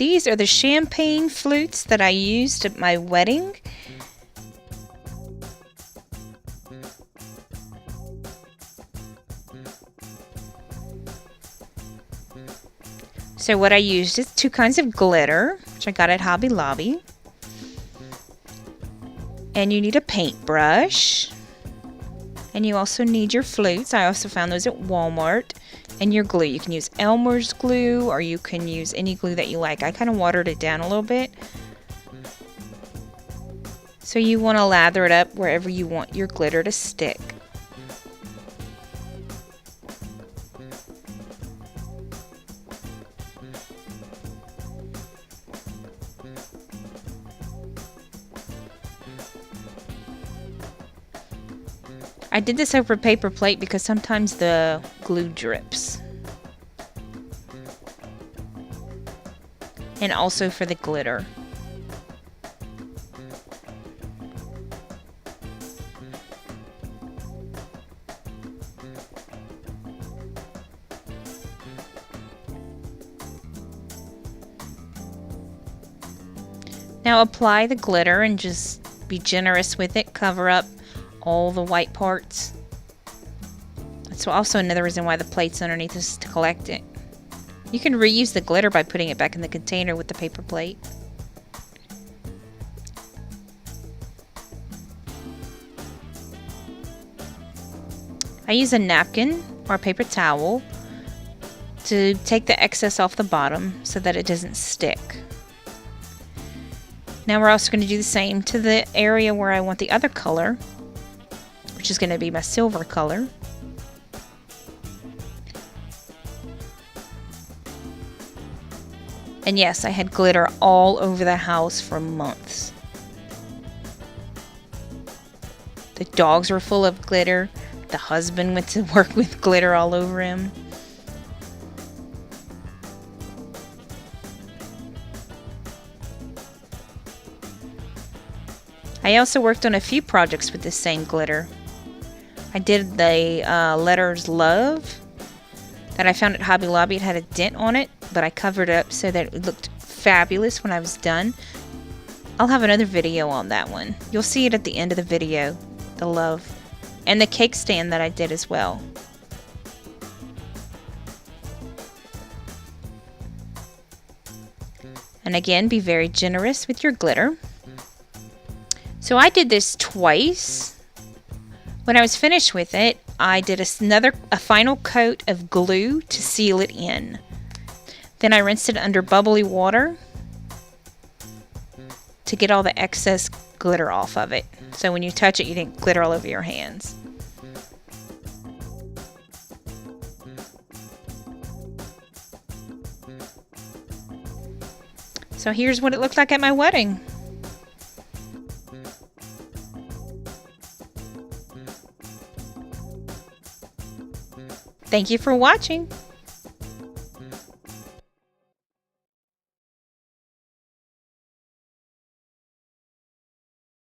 These are the champagne flutes that I used at my wedding. So what I used is 2 kinds of glitter, which I got at Hobby Lobby. And you need a paintbrush. And you also need your flutes. I also found those at Walmart. And your glue. You can use Elmer's glue or you can use any glue that you like. I kind of watered it down a little bit. So you want to lather it up wherever you want your glitter to stick. I did this over a paper plate because sometimes the glue drips. And also for the glitter. Now apply the glitter and just be generous with it. Cover up all the white parts. That's also another reason why the plate's underneath is to collect it. You can reuse the glitter by putting it back in the container with the paper plate. I use a napkin or a paper towel to take the excess off the bottom so that it doesn't stick. Now we're also going to do the same to the area where I want the other color, which is going to be my silver color. And yes, I had glitter all over the house for months. The dogs were full of glitter. The husband went to work with glitter all over him. I also worked on a few projects with the same glitter. I did the letters love that I found at Hobby Lobby. It had a dent on it, but I covered it up so that it looked fabulous when I was done. I'll have another video on that one. You'll see it at the end of the video, the love. And the cake stand that I did as well. And again, be very generous with your glitter. So I did this twice. When I was finished with it, I did a final coat of glue to seal it in. Then I rinsed it under bubbly water to get all the excess glitter off of it. So when you touch it, you didn't glitter all over your hands. So here's what it looked like at my wedding. Thank you for watching.